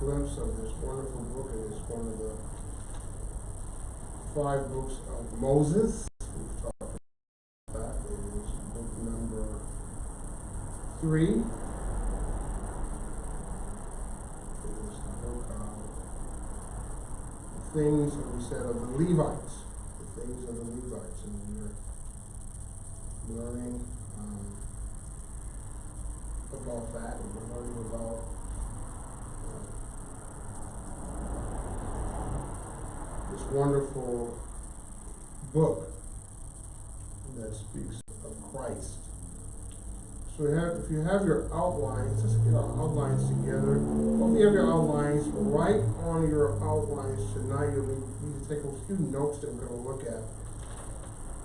glimpse of this wonderful book. It is one of the 5 books of Moses. We've talked about that. It is book number 3. It is the book of the things that we said of the Levites. The things of the Levites. And we're learning about that, and we're learning about this wonderful book that speaks of Christ. So if you have your outlines, let's get our outlines together. Hope you have your outlines. Right on your outlines tonight, you'll need to take a few notes that we're going to look at.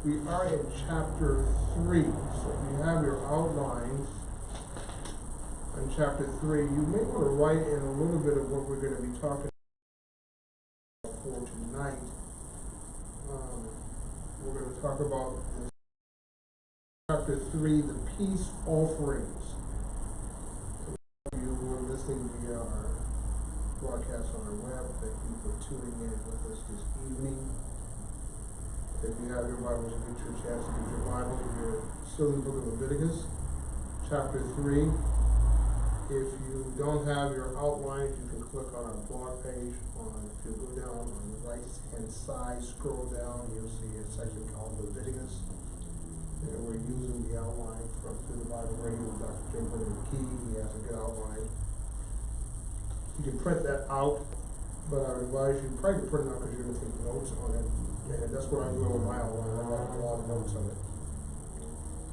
We are in chapter 3, so if you have your outlines in chapter 3, you may want to write in a little bit of what we're going to be talking about for tonight. We're going to talk about this, chapter 3, the peace offerings. You who are listening via our broadcast on our web, thank you for tuning in with us this evening. If you have your Bibles, get your chance to get your Bible. You're still in the book of Leviticus, chapter 3. If you don't have your outlines, you can click on our blog page. If you go down on the right-hand side, scroll down, you'll see a section called Leviticus. And we're using the outline from Through the Bible Radio with Dr. Jim McKee. He has a good outline. You can print that out, but I would advise you probably to print it out because you're going to take notes on it. And that's what I'm doing with my outline. I'm writing a lot of notes on it.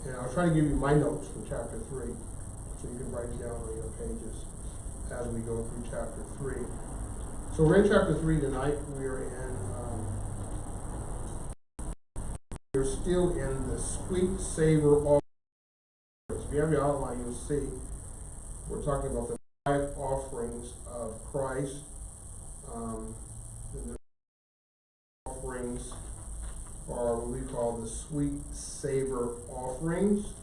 And I'll try to give you my notes from chapter 3. So you can write it down on your pages as we go through chapter 3. So we're in chapter 3 tonight. We're still in the sweet savor offerings. If you have your outline, you'll see we're talking about the 5 offerings of Christ. And the offerings are what we call the sweet savor offerings.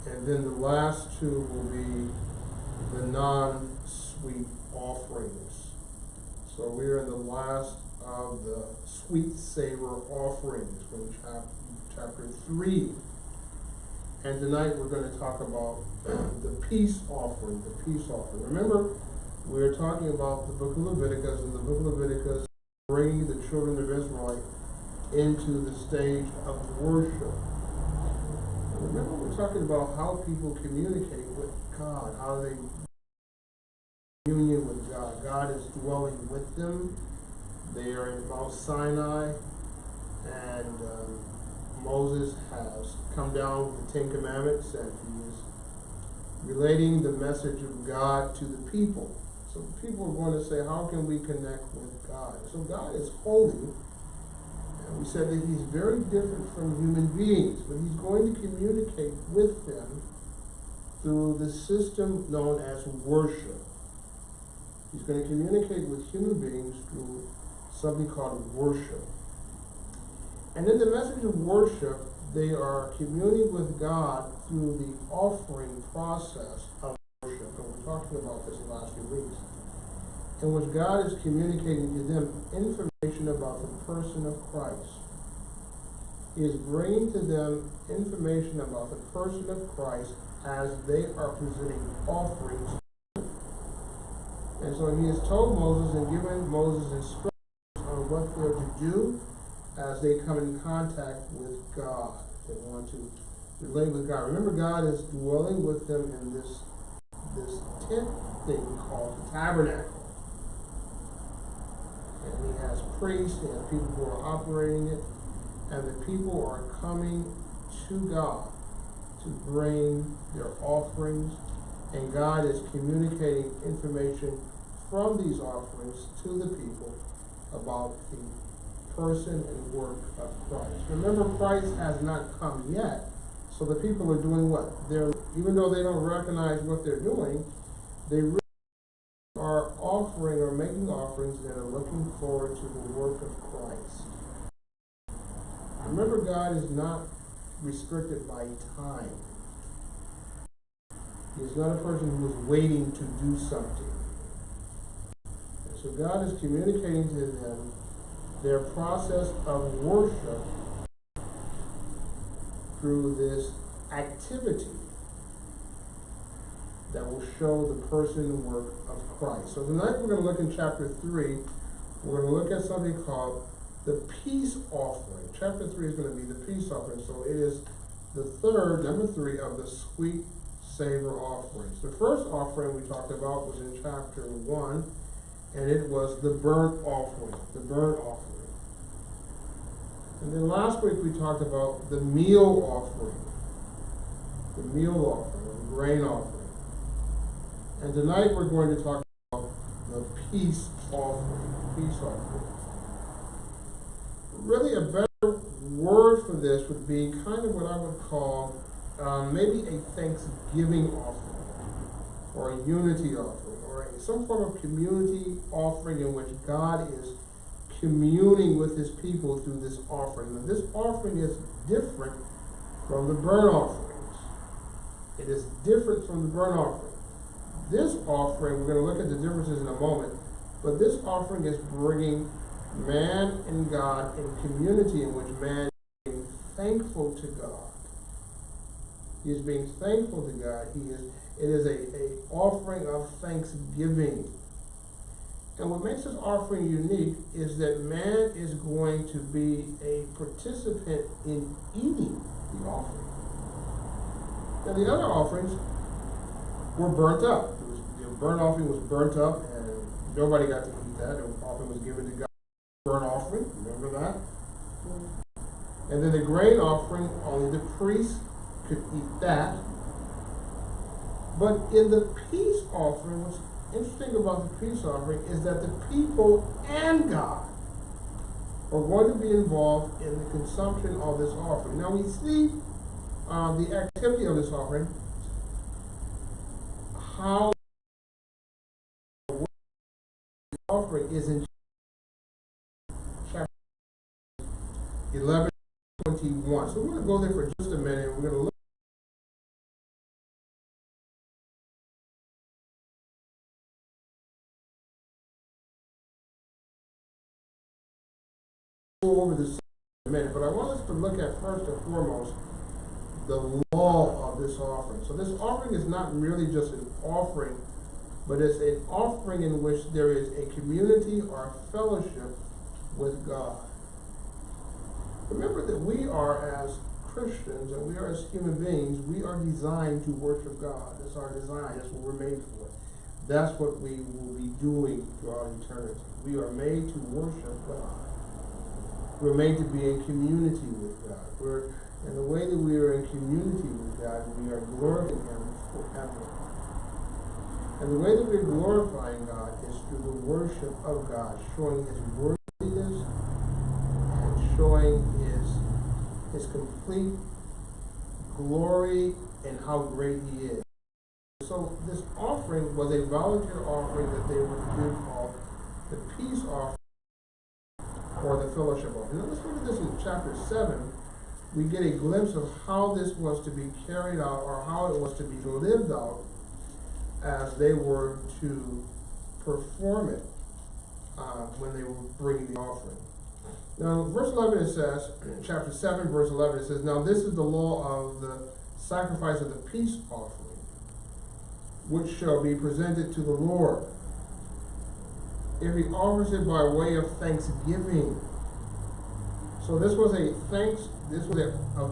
And then the last 2 will be the non-sweet offerings. So we're in the last of the sweet savor offerings from chapter 3. And tonight we're going to talk about the peace offering, Remember, we're talking about the book of Leviticus, and the book of Leviticus bringing the children of Israel into the stage of worship. Remember, we're talking about how people communicate with God, how they communion with God. God is dwelling with them. They are in Mount Sinai, and Moses has come down with the 10 Commandments, and he is relating the message of God to the people. So people are going to say, how can we connect with God? So God is holy. We said that he's very different from human beings, but he's going to communicate with them through the system known as worship. He's going to communicate with human beings through something called worship. And in the message of worship, they are communing with God through the offering process of worship. And we're talking about this in the last few weeks. In which God is communicating to them information about the person of Christ. He is bringing to them information about the person of Christ as they are presenting offerings. And so he has told Moses and given Moses instructions on what they're to do as they come in contact with God. They want to relate with God. Remember, God is dwelling with them in this tent thing called the tabernacle. And he has priests, he has people who are operating it, and the people are coming to God to bring their offerings, and God is communicating information from these offerings to the people about the person and work of Christ. Remember, Christ has not come yet, so the people are doing what? Even though they don't recognize what they're doing, they really are offering or making offerings that are looking forward to the work of Christ. Remember, God is not restricted by time. He is not a person who is waiting to do something. So God is communicating to them their process of worship through this activity that will show the person and work of Christ. So tonight we're going to look in chapter 3. We're going to look at something called the peace offering. Chapter 3 is going to be the peace offering. So it is the third, number 3, of the sweet savor offerings. The first offering we talked about was in chapter 1, and it was the burnt offering. The burnt offering. And then last week we talked about the meal offering. The meal offering, or the grain offering. And tonight we're going to talk about the peace offering. Peace offering. Really a better word for this would be kind of what I would call maybe a thanksgiving offering, or a unity offering, or some form of community offering in which God is communing with his people through this offering. Now, this offering is different from the burnt offerings. It is different from the burnt offering. This offering, we're going to look at the differences in a moment, but this offering is bringing man and God in community in which man is being thankful to God. He is being thankful to God. It is a offering of thanksgiving. And what makes this offering unique is that man is going to be a participant in eating the offering. Now the other offerings were burnt up. The burnt offering was burnt up, and nobody got to eat that. The offering was given to God. Burnt offering, remember that? And then the grain offering, only the priest could eat that. But in the peace offering, what's interesting about the peace offering is that the people and God are going to be involved in the consumption of this offering. Now we see the activity of this offering, how the offering is in chapter 11:21. So we're going to go there for just a minute. We're going to look over this in a minute, but I want us to look at first and foremost the law of this offering. So this offering is not merely just an offering, but it's an offering in which there is a community or a fellowship with God. Remember that we are, as Christians, and we are as human beings, we are designed to worship God. That's our design. That's what we're made for. That's what we will be doing throughout eternity. We are made to worship God. We're made to be in community with God. And the way that we are in community with God, we are glorifying Him forever. And the way that we're glorifying God is through the worship of God, showing His worthiness and showing His complete glory and how great He is. So this offering was a volunteer offering that they would give called the peace offering, or the fellowship offering. Now let's look at this in chapter 7. We get a glimpse of how this was to be carried out, or how it was to be lived out as they were to perform it when they were bringing the offering. Now, verse 11 it says, in chapter 7, verse 11, it says, "Now this is the law of the sacrifice of the peace offering, which shall be presented to the Lord. If he offers it by way of thanksgiving." So this was a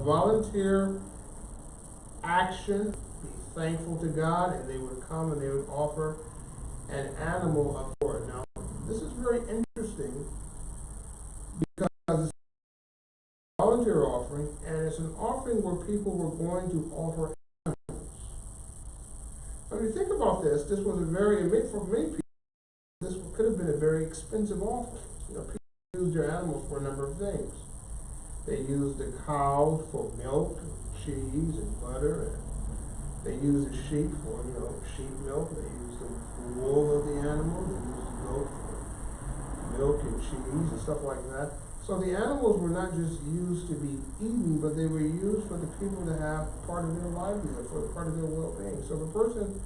volunteer action, be thankful to God, and they would come and they would offer an animal up for it. Now, this is very interesting because it's a volunteer offering, and it's an offering where people were going to offer animals. When you think about this, this was for many people, this could have been a very expensive offering. People used their animals for a number of things. They used the cow for milk, and cheese, and butter, and they used the sheep for, sheep milk. They used the wool of the animal. They used the goat for milk and cheese and stuff like that. So the animals were not just used to be eaten, but they were used for the people to have part of their livelihood, for part of their well-being. So if a person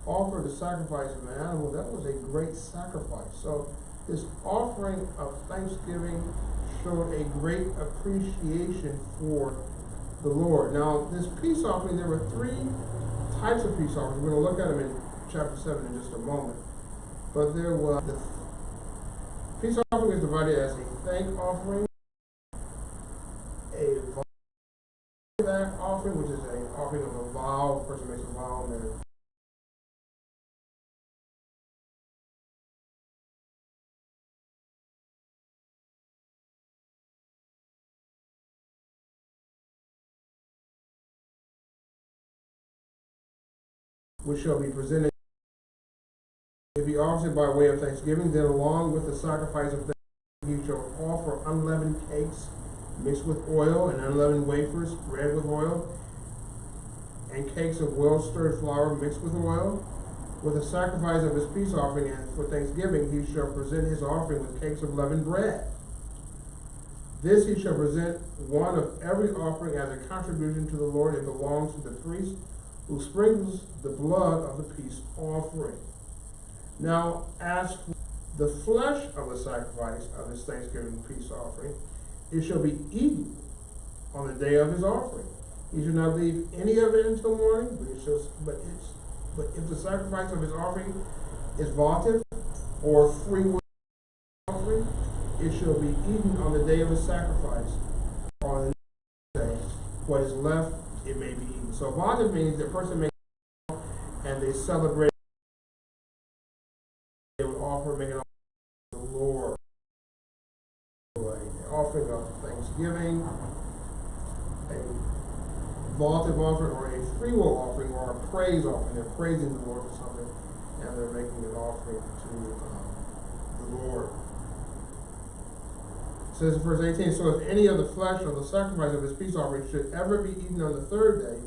offer the sacrifice of an animal, that was a great sacrifice. So this offering of thanksgiving showed a great appreciation for the Lord. Now, this peace offering, there were three types of peace offerings. We're going to look at them in chapter 7 in just a moment. But there was the peace offering is divided as a thank offering, a vow offering, which is an offering of a vow. A person makes a vow and they're which shall be presented. If he offers it by way of thanksgiving, then along with the sacrifice of thanksgiving, he shall offer unleavened cakes mixed with oil, and unleavened wafers spread with oil, and cakes of well-stirred flour mixed with oil. With the sacrifice of his peace offering and for thanksgiving, he shall present his offering with cakes of leavened bread. This he shall present one of every offering as a contribution to the Lord. It belongs to the priest who sprinkles the blood of the peace offering. Now, as for the flesh of the sacrifice of his thanksgiving peace offering, it shall be eaten on the day of his offering. He shall not leave any of it until morning, but if the sacrifice of his offering is votive or free will offering, it shall be eaten on the day of his sacrifice. On the next day, what is left, it may be eaten. So votive means the person makes and they celebrate. They would offer, make an offering to the Lord, an offering of thanksgiving, a votive offering, or a free will offering, or a praise offering. They're praising the Lord for something, and they're making an offering to the Lord. It says in verse 18, so if any of the flesh or the sacrifice of his peace offering should ever be eaten on the third day,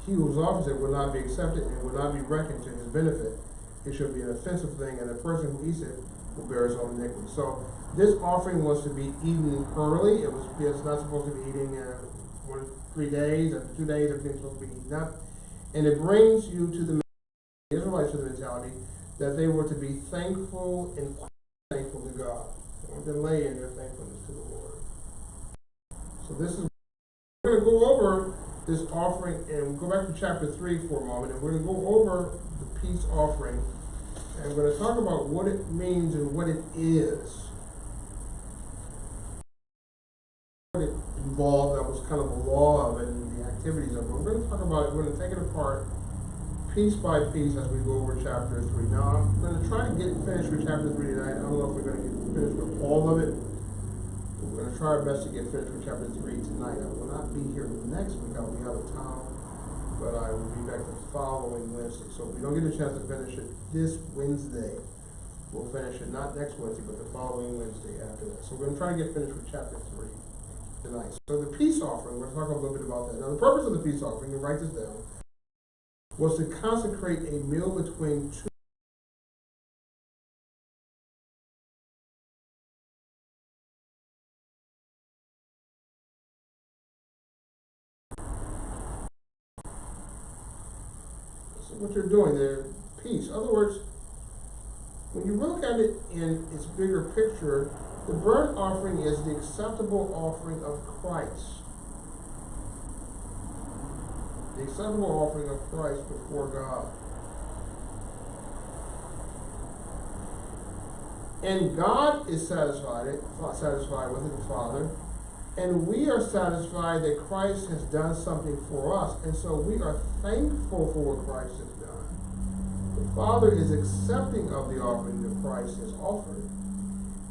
he who offers it will not be accepted and will not be reckoned to his benefit. It should be an offensive thing, and the person who eats it will bear his own iniquity. So this offering was to be eaten early. It's not supposed to be eating 3 days, after 2 days, everything's supposed to be eaten up. And it brings you to the Israelites to the mentality that they were to be thankful and thankful to God. They weren't delay in their thankfulness to the Lord. So this is, we're going to go over this offering, and we'll go back to chapter 3 for a moment, and we're going to go over the peace offering, and we're going to talk about what it means and what it is. What it involved, that was kind of the law of it and the activities of it. We're going to talk about it, we're going to take it apart piece by piece as we go over chapter 3. Now, I'm going to try to get finished with chapter 3 tonight. I don't know if we're going to get finished with all of it. We're going to try our best to get finished with chapter 3 tonight. I will not be here next week. I will be out of town, but I will be back the following Wednesday. So if we don't get a chance to finish it this Wednesday, we'll finish it not next Wednesday, but the following Wednesday after that. So we're going to try to get finished with chapter 3 tonight. So the peace offering, we're going to talk a little bit about that. Now, the purpose of the peace offering, you write this down, was to consecrate a meal between two. So what you're doing there, peace. In other words, when you look at it in its bigger picture, the burnt offering is the acceptable offering of Christ. The acceptable offering of Christ before God. And God is satisfied with it, the Father, and we are satisfied that Christ has done something for us, and so we are thankful for what Christ has done. The Father is accepting of the offering that Christ has offered,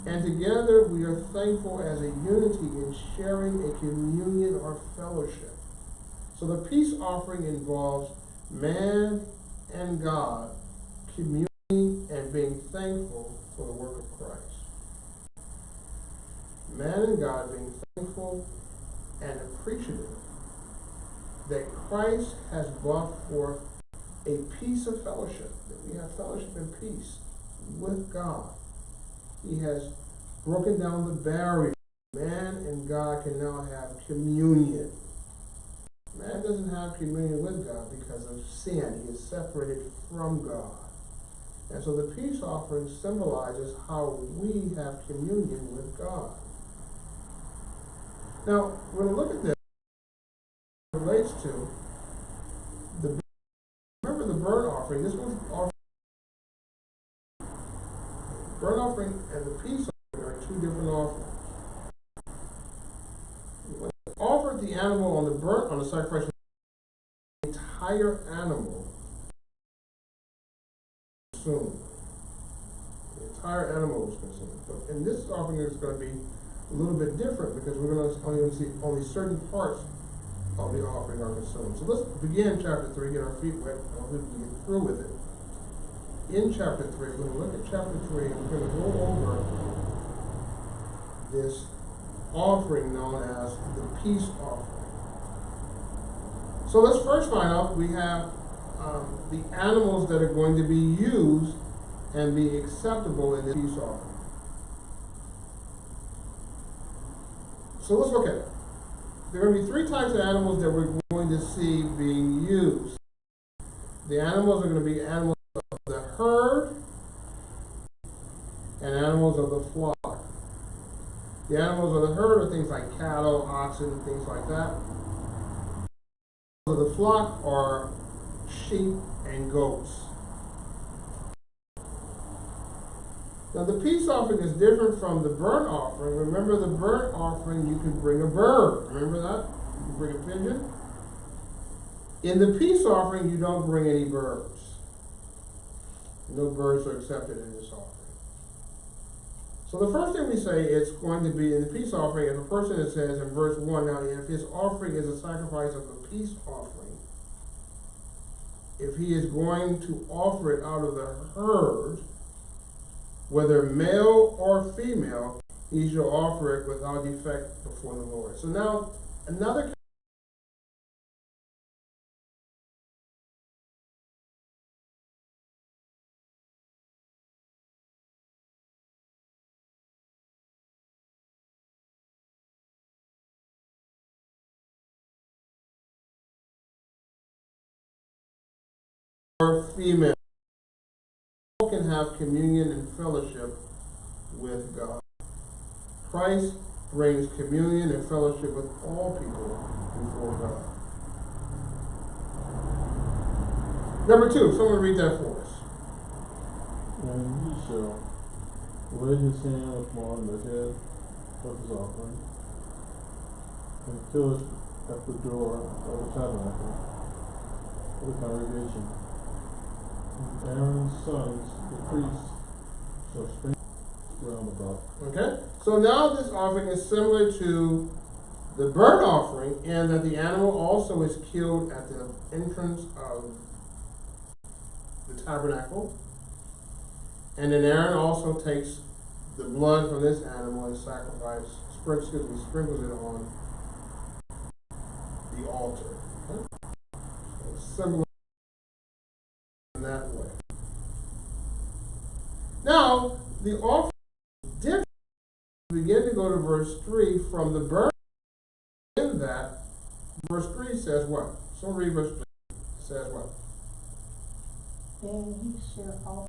and together we are thankful as a unity in sharing a communion or fellowship. So the peace offering involves man and God communing and being thankful for the work of Christ. Man and God being thankful and appreciative that Christ has brought forth a peace of fellowship, that we have fellowship and peace with God. He has broken down the barrier. Man and God can now have communion. Man doesn't have communion with God because of sin. He is separated from God. And so the peace offering symbolizes how we have communion with God. Now, when we look at this, it relates to remember the burnt offering. This was offering. Burnt offering and the peace offering are two different offerings. When you offered the animal on the sacrifice, the entire animal was consumed. The entire animal was consumed. But in this offering, it's going to be a little bit different because we're going to only see only certain parts of the offering are consumed. So let's begin chapter 3, get our feet wet, and we can get through with it. In chapter 3, we're going to look at chapter 3, and we're going to go over this offering known as the peace offering. So let's first find out, we have the animals that are going to be used and be acceptable in the peace offering. So let's look at it. There are going to be three types of animals that we're going to see being used. The animals are going to be animals of the herd and animals of the flock. The animals of the herd are things like cattle, oxen, things like that. The flock are sheep and goats. Now the peace offering is different from the burnt offering. Remember the burnt offering, you can bring a bird. Remember that? You can bring a pigeon. In the peace offering, you don't bring any birds. No birds are accepted in this offering. So the first thing we say is going to be in the peace offering, if a person that says in verse 1, now if his offering is a sacrifice of a peace offering, if he is going to offer it out of the herd, whether male or female, he shall offer it without defect before the Lord. So now, another or female can have communion and fellowship with God. Christ brings communion and fellowship with all people before God. Number 2, someone read that for us. And he shall lay his hand upon the head of his offering, and kill it at the door of the tabernacle of the congregation. And Aaron's sons, the priests, shall sprinkle round about. Okay? So now this offering is similar to the burnt offering in that the animal also is killed at the entrance of the tabernacle. And then Aaron also takes the blood from this animal and sprinkles it on the altar. Okay? So similar in that way. Now, the offering is different. We begin to go to verse 3 from the burnt. In that, verse 3 says what? Someone read verse 3. It says what? Then he shall offer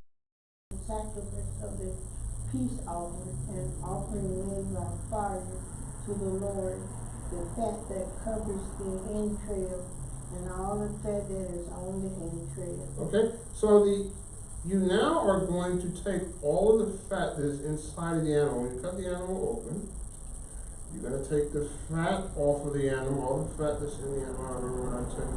the sacrifice of the peace offering and offering made by fire to the Lord, the fat that covers the entrail and all the fat that is on the entrail. Okay, so you now are going to take all of the fat that is inside of the animal. When you cut the animal open, you're going to take the fat off of the animal, all the fat that's in the animal. I remember when I took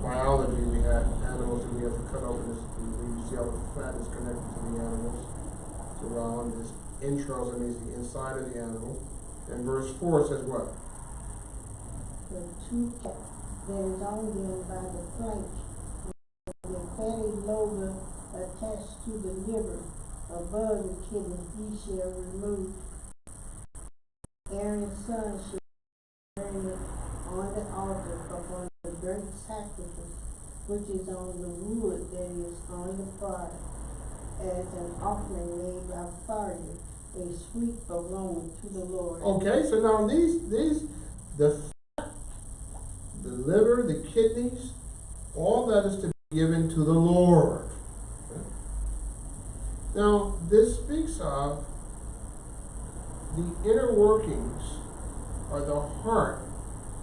biology, we had animals that we had to cut open. You see how the fat is connected to the animals. It's around this entrails, that means the inside of the animal. And verse 4 says what? The two fat that is on them by the flank, the fatty lobe attached to the liver above the kidney, he shall remove. Aaron's son shall burn it on the altar upon the burnt sacrifice, which is on the wood that is on the fire, as an offering made by fire, a sweet aroma to the Lord. Okay, so now the liver, the kidneys, all that is to be given to the Lord. Now, this speaks of the inner workings or the heart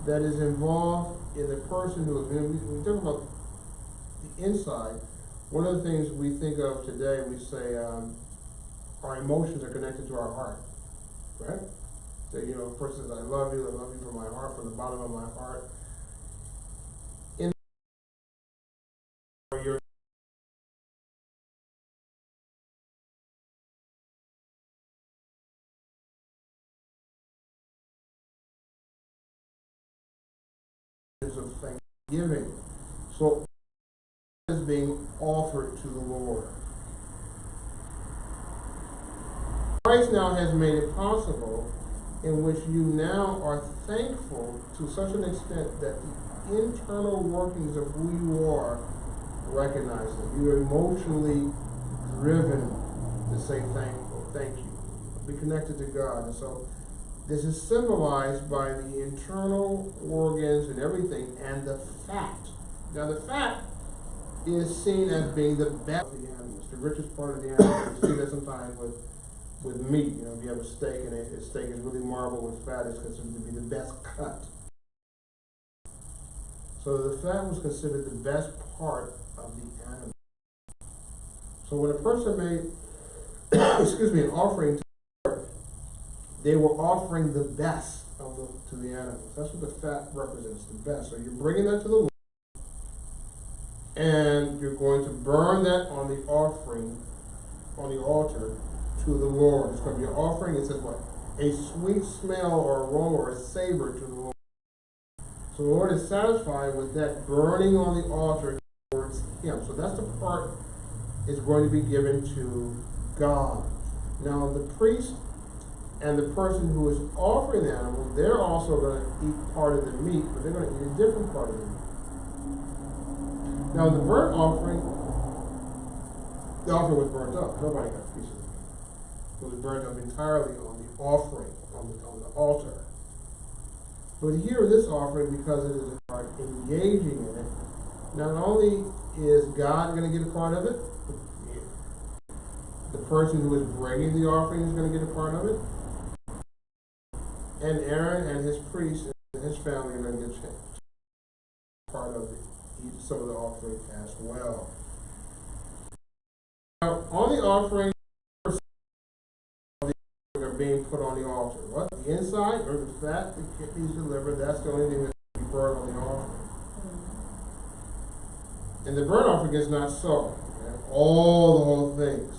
that is involved in the person who is, when we talk about the inside, one of the things we think of today, we say our emotions are connected to our heart, right? So, you know, a person says, I love you from my heart, from the bottom of my heart. In your of thanksgiving. So is being offered to the Lord. Christ now has made it possible in which you now are thankful to such an extent that the internal workings of who you are recognize it. You're emotionally driven to say thank you, be connected to God. And so this is symbolized by the internal organs and everything, and the fat. Now the fat is seen as being the best of the animals, the richest part of the animal. You see that sometimes with meat. You know, if you have a steak and a steak is really marbled with fat, it's considered to be the best cut. So the fat was considered the best part of the animal. So when a person made, an offering to the Lord, they were offering the best to the animals. That's what the fat represents, the best. So you're bringing that to the Lord, and you're going to burn that on the offering, on the altar, to the Lord. It's going to be an offering. It says what? A sweet smell or aroma or a savor to the Lord. So the Lord is satisfied with that burning on the altar towards Him. So that's the part is going to be given to God. Now the priest and the person who is offering the animal, they're also going to eat part of the meat, but they're going to eat a different part of the meat. Now the burnt offering, the offering was burnt up. Nobody got a piece of it. It was burnt up entirely on the offering, on the altar. But here, this offering, because it is a part engaging in it, not only is God going to get a part of it, the person who is bringing the offering is going to get a part of it, and Aaron and his priest and his family are going to get part of some of the offering as well. Now, on the offering, are being put on the altar. What? The inside, or the fat, the kidneys, the liver, that's the only thing that's going to be burned on the offering. And the burnt offering is not so. Okay? All the whole things.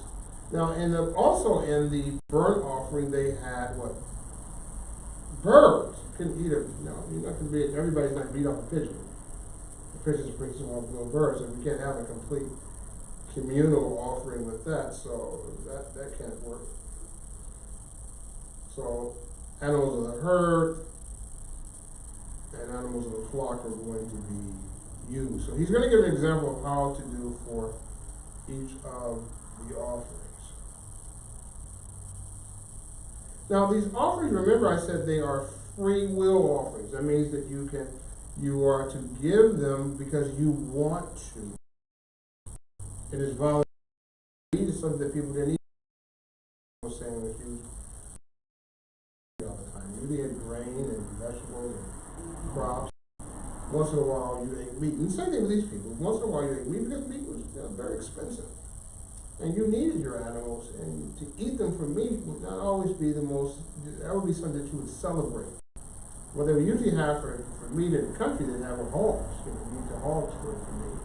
Now, also in the burnt offering, they had what? Birds. You couldn't eat them. No, you're not going to be. Everybody's not going to beat off a pigeon. The pigeons are pretty small little birds, and we can't have a complete communal offering with that. So that can't work. So animals of the herd and animals of the flock are going to be used. So he's going to give an example of how to do for each of the offerings. Now these offerings, remember I said they are free will offerings. That means that you are to give them because you want to. It is voluntary. It's something that people didn't eat. I was saying with you all the time. You ate grain and vegetables and crops. Once in a while you ate meat. And the same thing with these people. Once in a while you ate meat because meat was very expensive. And you needed your animals, and to eat them for meat would not always be that would be something that you would celebrate. What they would usually have for meat in the country, they'd have hogs. You eat the hogs for meat.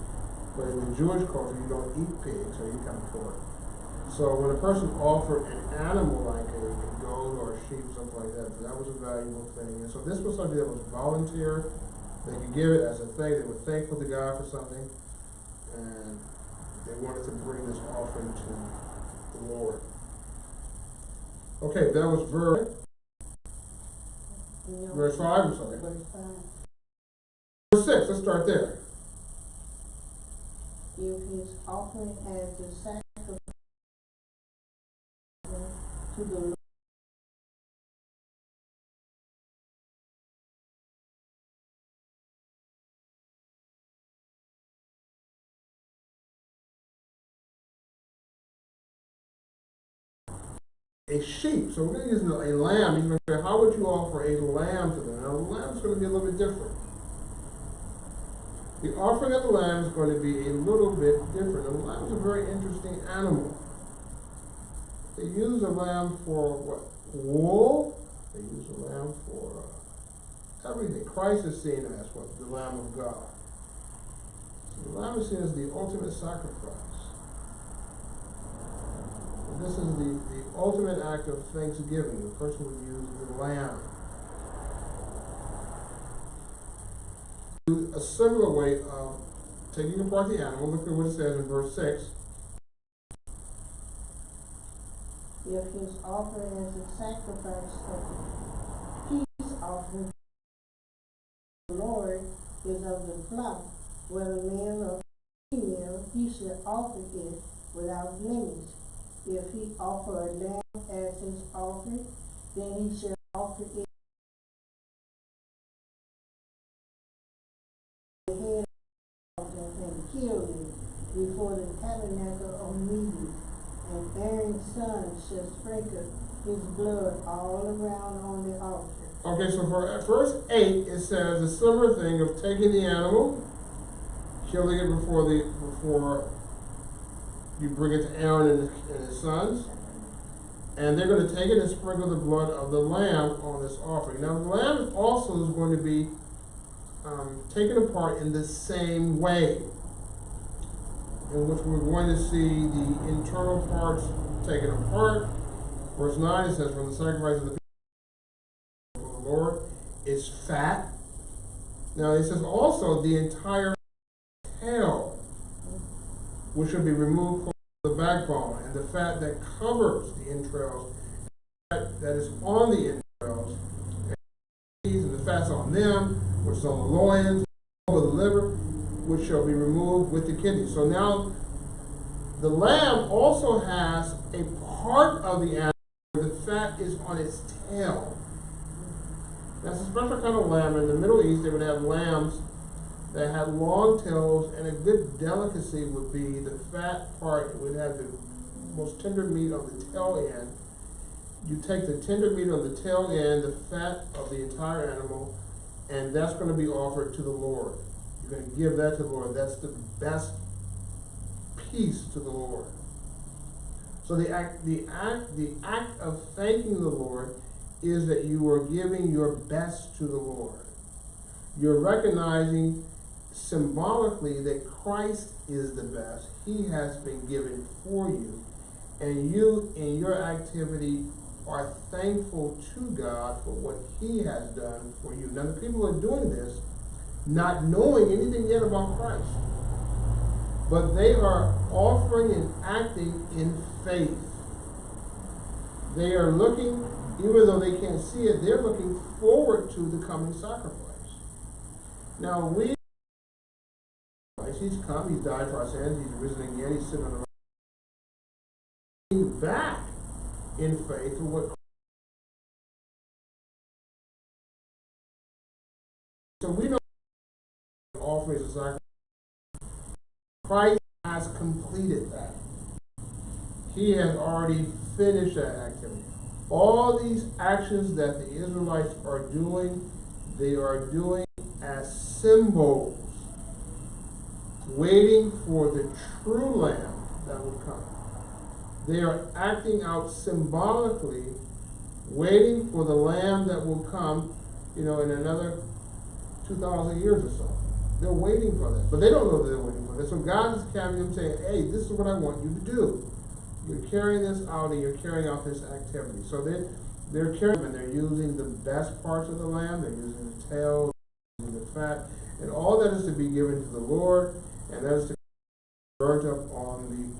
But in the Jewish culture, you don't eat pigs or any kind of pork. So when a person offered an animal like a goat or a sheep, something like that was a valuable thing. And so this was something that was volunteer. They could give it as a thing. They were thankful to God for something, and they wanted to bring this offering to the Lord. Okay, that was verse 5, I'm sorry. Verse 6, let's start there. Give his offering as the sacrifice to the Lord. a sheep. So we're going to use a lamb. He's going to say, how would you offer a lamb to them? Now, the lamb's going to be a little bit different. The offering of the lamb is going to be a little bit different. The lamb is a very interesting animal. They use a lamb for what? Wool. They use a lamb for everything. Christ is seen as what? The Lamb of God. So the lamb is seen as the ultimate sacrifice. And this is the ultimate act of thanksgiving. The person would use the lamb. A similar way of taking apart the animal. Look at what it says in verse 6. If his offering is a sacrifice of peace offering, the Lord is of the flock, whether male or female, he should offer it without blemish. If he offer a lamb as his offering, then he shall offer it the head and kill it before the tabernacle of meeting. And Aaron's son shall sprinkle his blood all around on the altar. Okay, so for verse 8, it says a similar thing of taking the animal, killing it before you bring it to Aaron and his sons, and they're going to take it and sprinkle the blood of the lamb on this offering. Now, the lamb also is going to be taken apart in the same way, in which we're going to see the internal parts taken apart. Verse 9, it says, from the sacrifice of the people of the Lord is fat. Now, it says also the entire tail, which should be removed from the backbone, and the fat that covers the entrails, that is on the entrails, and the fats on them, which is on the loins, over the liver, which shall be removed with the kidneys. So now, the lamb also has a part of the animal where the fat is on its tail. That's a special kind of lamb. In the Middle East, they would have lambs that had long tails, and a good delicacy would be the fat part. It would have the most tender meat on the tail end. You take the tender meat on the tail end, the fat of the entire animal, and that's going to be offered to the Lord. You're going to give that to the Lord. That's the best piece to the Lord. So the act of thanking the Lord is that you are giving your best to the Lord. You're recognizing symbolically that Christ is the best. He has been given for you, and you in your activity are thankful to God for what He has done for you. Now, the people are doing this not knowing anything yet about Christ, but they are offering and acting in faith. They are looking, even though they can't see it, they're looking forward to the coming sacrifice. Now, He's come, He's died for our sins, He's risen again, He's sitting on the right. Back in faith to what. So we don't offer as a sacrifice. Christ has completed that. He has already finished that activity. All these actions that the Israelites are doing, they are doing as symbols, waiting for the true Lamb that will come. They are acting out symbolically, waiting for the Lamb that will come, in another 2,000 years or so. They're waiting for that. But they don't know that they're waiting for that. So God is carrying them saying, hey, this is what I want you to do. You're carrying this out and you're carrying out this activity. So they're carrying and they're using the best parts of the lamb. They're using the tail, using the fat, and all that is to be given to the Lord, and that is to be burnt up on the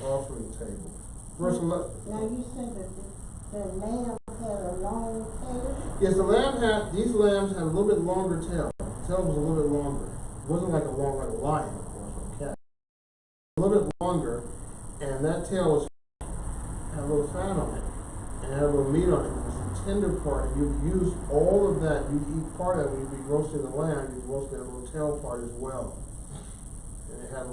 offering table. Verse 11. Now you said that the lamb had a long tail? Yes, these lambs had a little bit longer tail. The tail was a little bit longer. It wasn't like a lion, of course, or a cat. A little bit longer, and that tail had a little fat on it, and had a little meat on it. It was the tender part, and you'd use all of that. You'd eat part of it when you'd be roasting the lamb. You'd roast that little tail part as well. And it had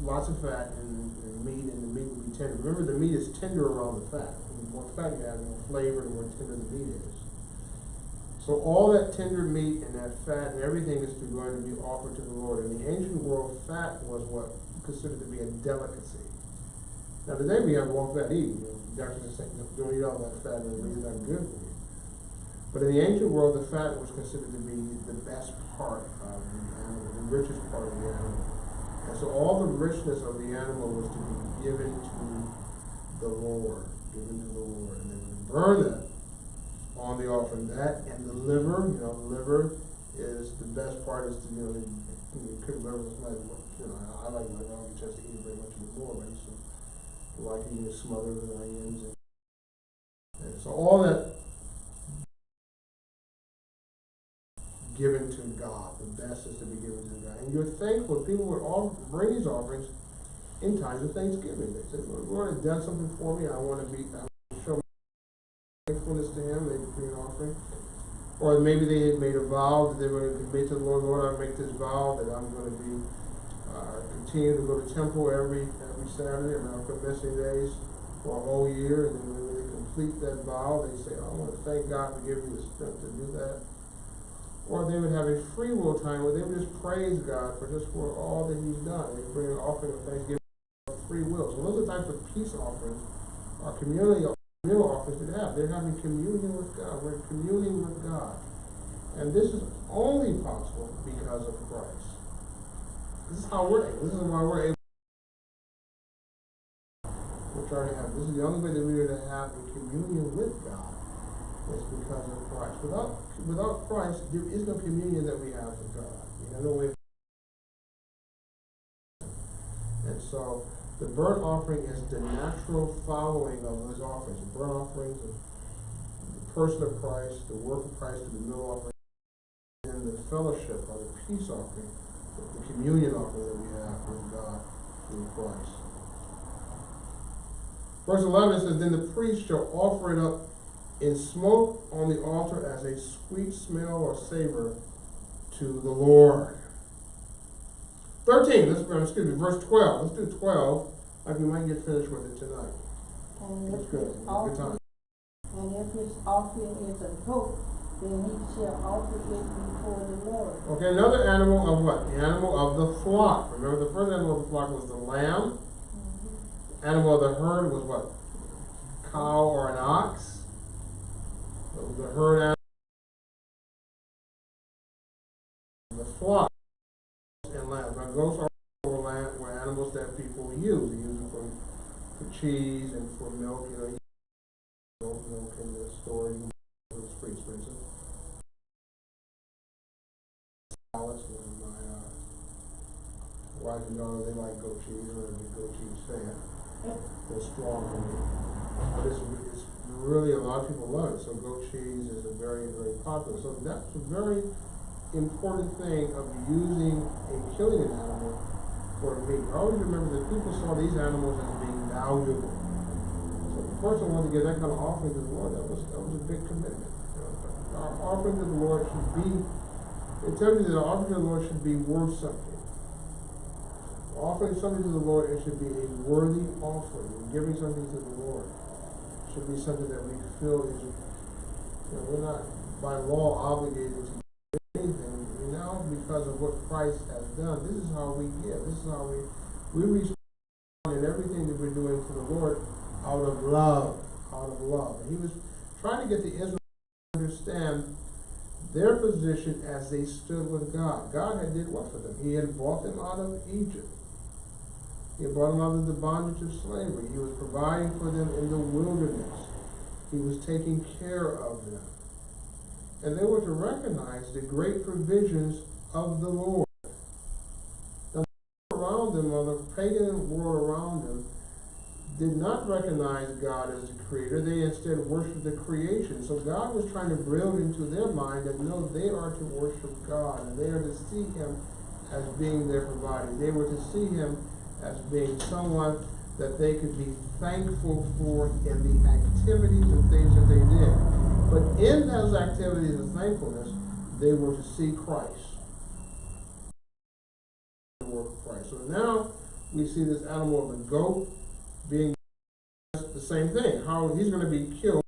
lots of fat and meat, and the meat would be tender. Remember, the meat is tender around the fat. The more fat you have, the more flavor, the more tender the meat is. So all that tender meat and that fat and everything is going to be offered to the Lord. In the ancient world, fat was what considered to be a delicacy. Now today we have raw fat eating. Doctors are saying, don't eat all that fat and it's really not good for you. But in the ancient world, the fat was considered to be the best part of the animal, the richest part of the animal. And so all the richness of the animal was to be given to the Lord, And they would burn that on the offering. That and the liver, the liver is the best part. Is to, you could liver is not, I like liver. I don't get a chance to eat it very much anymore, but I used to like eating it smothered with onions. And so all that given to God. The best is to be given to God. And you're thankful. People would all bring these offerings in times of Thanksgiving. They say, well, the Lord has done something for me. I want to show my thankfulness to Him. They bring an offering. Or maybe they had made a vow that they were going to commit to the Lord. Lord, I make this vow that I'm going to be continue to go to temple every Saturday. I'm not going to miss any days for a whole year. And then when they complete that vow, they say, I want to thank God for giving me the strength to do that. Or they would have a free will time where they would just praise God for all that He's done. They bring an offering of thanksgiving of free will. So those are types of peace offerings or communal offerings that have. They're having communion with God. We're communing with God. And this is only possible because of Christ. This is how this is why we're able to have. This is the only way that we are to have a communion with God. It's because of Christ. Without Christ, there is no communion that we have with God. No way. And so, the burnt offering is the natural following of those offerings. The burnt offerings, the person of Christ, the work of Christ, the meal offering, and the fellowship or the peace offering, the communion offering that we have with God through Christ. Verse 11 says, then the priest shall offer it up in smoke on the altar as a sweet smell or savor to the Lord. 13, verse 12. Let's do 12. Like we might get finished with it tonight. And That's good. Good time. And if his offering is a goat, then he shall offer it before the Lord. Okay, another animal of what? The animal of the flock. Remember, the first animal of the flock was the lamb. Mm-hmm. The animal of the herd was what? Cow or an ox. The herd animal, the flock, and lambs. Now, goats were animals that people use. They use them for cheese and for milk. Milk in the store. It's pretty expensive. Salads. My wife and daughter, they like goat cheese. I'm a big goat cheese fan. They're strong for me. But it's really, a lot of people love it. So goat cheese is a very, very popular. So that's a very important thing of killing an animal for meat. Always remember that people saw these animals as being valuable. So if the person wanted to give that kind of offering to the Lord, that was a big commitment. Our offering to the Lord should be, it tells you that our offering to the Lord should be worth something. Offering something to the Lord, it should be a worthy offering. Giving something to the Lord should be something that we feel is, we're not by law obligated to do anything. Now, because of what Christ has done, this is how we give. This is how we respond in everything that we're doing to the Lord out of love. And He was trying to get the Israelites to understand their position as they stood with God. God had did what for them? He had brought them out of Egypt. He brought them out of the bondage of slavery. He was providing for them in the wilderness. He was taking care of them. And they were to recognize the great provisions of the Lord. Now, the world around them, or the pagan world around them, did not recognize God as the creator. They instead worshiped the creation. So God was trying to build into their mind that no, they are to worship God, and they are to see Him as being their provider. They were to see Him as being someone that they could be thankful for in the activities and things that they did. But in those activities of thankfulness, they were to see Christ. The work of Christ. So now we see this animal of the goat being the same thing, how he's gonna be killed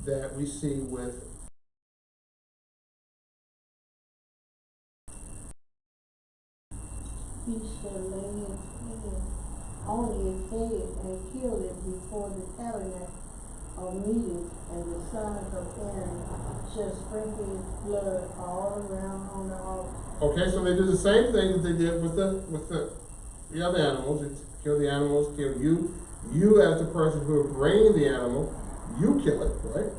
that we see with He shall lay his hand on his head and kill it before the tabernacle of meeting, and the sons of Aaron shall sprinkle his blood all around on the altar. Okay, so they do the same thing that they did with the other animals. It's kill the animals, kill you. You as the person who is bringing the animal, you kill it, right?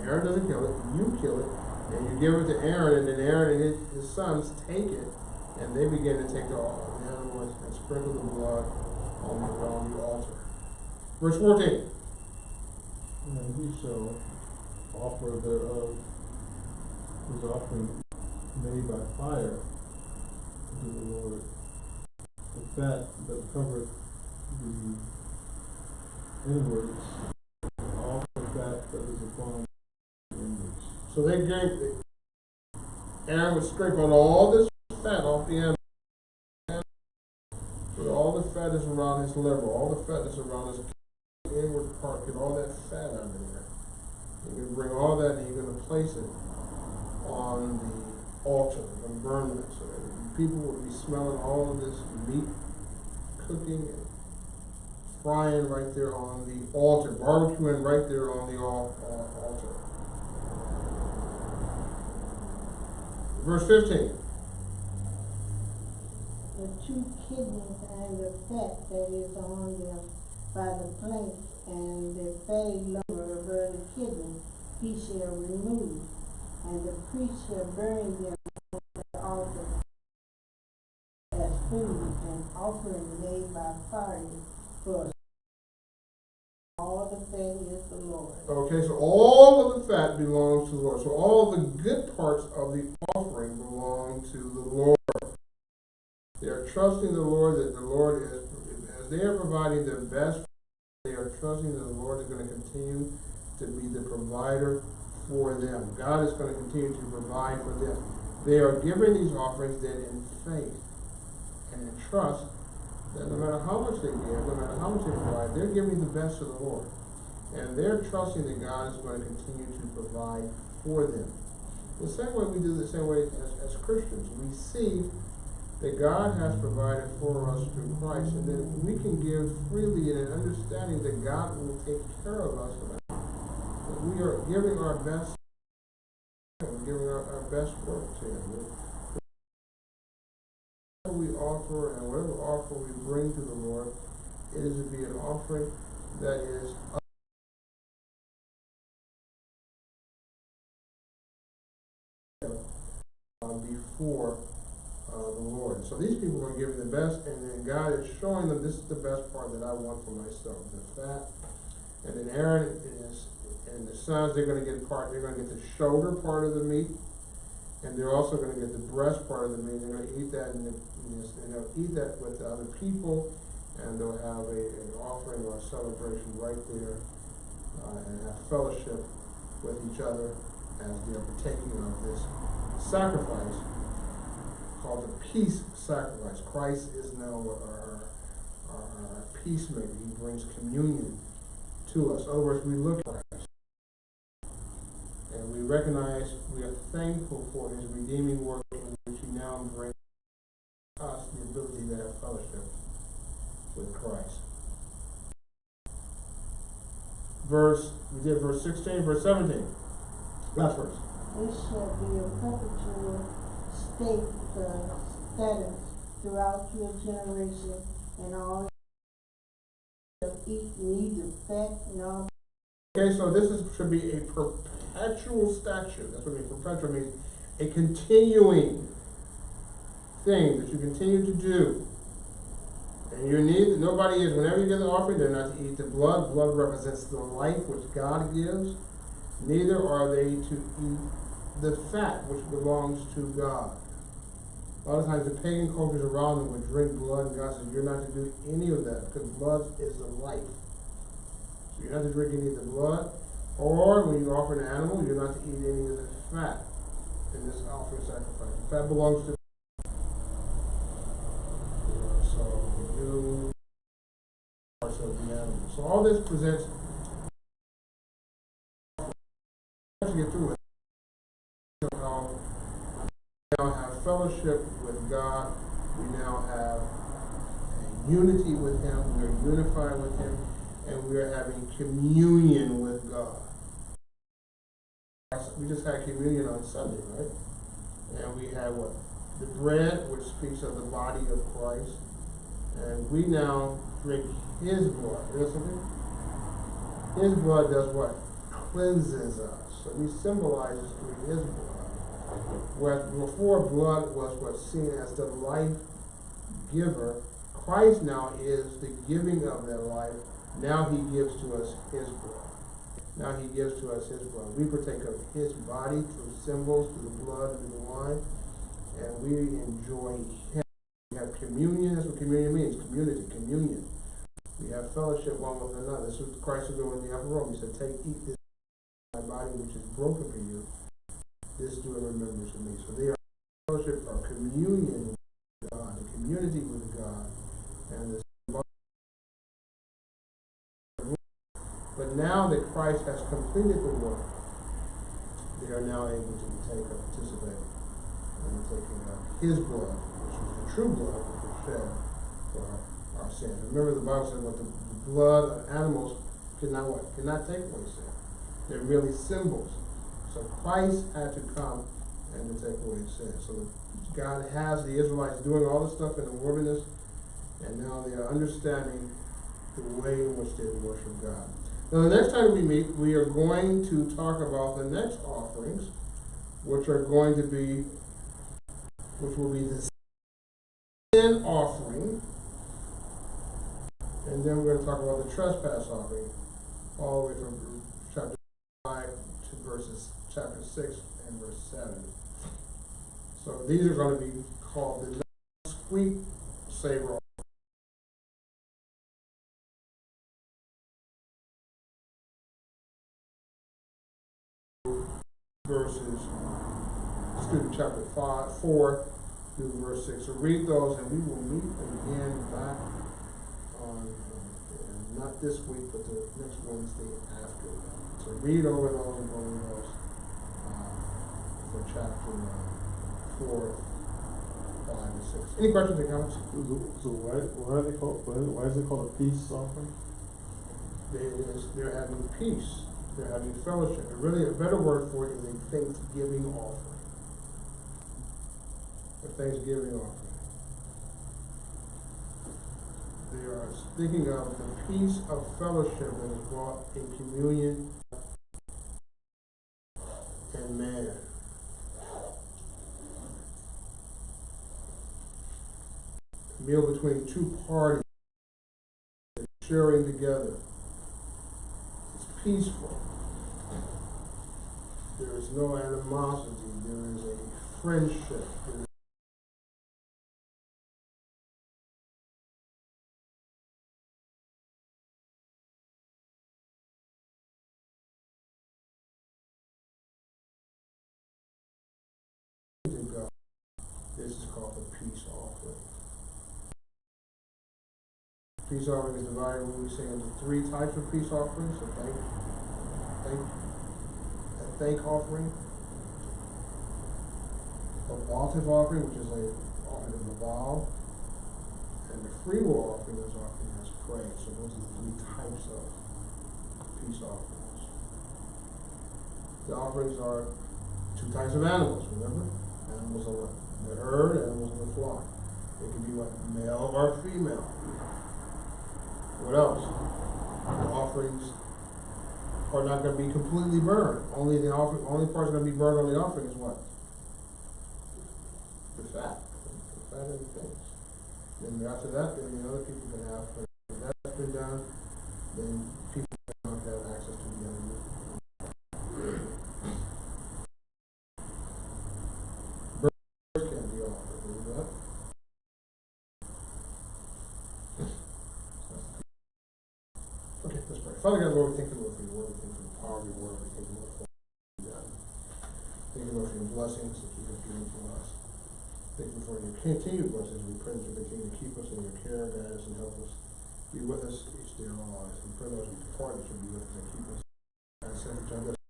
Aaron doesn't kill it, you kill it, and you give it to Aaron, and then Aaron and his sons take it, and they begin to take the animal and sprinkle the blood on the altar. Verse 14. And he shall offer thereof his offering made by fire to the Lord. The fat that covereth the inwards, all the fat that is upon the inwards. So they gave, Aaron would sprinkle all this fat off the animal. But all the fat is around his liver, all the fat is around his inward part, get all that fat out of there. You're going to bring all that and you're going to place it on the altar. You're going to burn it. So that people will be smelling all of this meat cooking and frying right there on the altar, barbecuing right there on the altar. Verse 15. The two kidneys and the fat that is on them by the flanks, and the fatty liver above the kidney he shall remove, and the priest shall burn them on the altar as food, and offering made by fire for all the fat is the Lord. Okay, so all of the fat belongs to the Lord. So all the good parts of the offering belong to the Lord. They are trusting the Lord that the Lord is, as they are providing their best, they are trusting that the Lord is going to continue to be the provider for them. God is going to continue to provide for them. They are giving these offerings then in faith and in trust that no matter how much they give, no matter how much they provide, they're giving the best to the Lord. And they're trusting that God is going to continue to provide for them. The same way we do the same way as Christians. We see that God has provided for us through Christ, and then we can give freely in an understanding that God will take care of us. That we are giving our best, we're giving our best work to Him. Whatever we offer and whatever offer we bring to the Lord, it is to be an offering that is before the Lord. So these people are giving the best, and then God is showing them this is the best part that I want for myself, the fat. And then Aaron and the sons, they're going to get the shoulder part of the meat, and they're also going to get the breast part of the meat. They're going to eat that, and they'll eat that with the other people, and they'll have an offering or a celebration right there, and have fellowship with each other as they are partaking of this sacrifice called the peace sacrifice. Christ is now our peacemaker. He brings communion to us. In other words, we look at Christ and we recognize, we are thankful for His redeeming work in which He now brings us the ability to have fellowship with Christ. We did verse 16, verse 17. Last verse. It shall be a perpetual status throughout your generation, and all shall eat neither fat nor. Okay, so should be a perpetual statute. That's what perpetual means. A continuing thing that you continue to do. And nobody is, whenever you get an offering, they're not to eat the blood. Blood represents the life which God gives. Neither are they to eat the fat which belongs to God. A lot of times the pagan cultures around them would drink blood, and God says you're not to do any of that because blood is the life. So you're not to drink any of the blood, or when you offer an animal, you're not to eat any of the fat in this offering sacrifice. The fat belongs to God. So you are sacrifice of the animal. So all this presents, to get through it, how we now have fellowship with God, we now have a unity with Him, we are unified with Him, and we are having communion with God. We just had communion on Sunday, right? And we had what? The bread, which speaks of the body of Christ. And we now drink His blood. Listen, His blood does what? Cleanses us. So He symbolizes through His blood. Whereas before, blood was what's seen as the life giver, Christ now is the giving of that life. Now He gives to us His blood. Now He gives to us His blood. We partake of His body through symbols, through the blood, through the wine, and we enjoy Him. We have communion. That's what communion means. Community, communion. We have fellowship one with another. This is what Christ was doing in the upper room. He said, "Take, eat this my body, which is broken for you. This do in remembrance of me." So they are fellowship or communion with God, the community with God, and the. But now that Christ has completed the work, they are now able to take or participate in taking of His blood, which is the true blood, which was shed for our sins. Remember, the Bible said what the blood of animals cannot what? Cannot take away sin. They're merely symbols. So Christ had to come and to take away sin. So God has the Israelites doing all this stuff in the wilderness, and now they are understanding the way in which they worship God. Now, the next time we meet, we are going to talk about the next offerings, which will be the sin offering, and then we're going to talk about the trespass offering, all the way from chapter 5 to chapter 6 and verse 7. So these are going to be called the sweet savor. Chapter 4 through verse 6. So read those, and we will meet again back on, not this week, but the next Wednesday after. So read over those and go over those for chapter 4, 5, and 6. Any questions or comments? So why are they called? Why is it called a peace offering? They're having peace. They're having fellowship. And really, a better word for it is a thanksgiving offering. A thanksgiving offering. They are thinking of the peace of fellowship that is brought in communion and man. A meal between two parties sharing together. It's peaceful. There is no animosity. There is a friendship. This is called the peace offering. Peace offering is divided, when we say, into 3 types of peace offerings: a thank offering, a votive offering, which is a offering of a vow, and the free will offering is offering as praise. So those are the 3 types of peace offerings. The offerings are 2 types of animals, remember? Animals are what? The herd, animals of the flock. It can be what? Male or female. What else? The offerings are not going to be completely burned. Only part's going to be burned on the offering is what? The fat. The fat and the things. Then after that, then the other people can have. If that's been done, then people can have access to the other. Father God, Lord, we thank you, Lord, for your word. We thank you for the power of your word. We thank you, Lord, for what you've done. Thank you, Lord, for your blessings that you have given to us. Thank you for your continued blessings. We pray that you continue to keep us in your care, guide us, and help us be with us each day of our lives. We pray, Lord, that your partners will be with us and keep us and send each other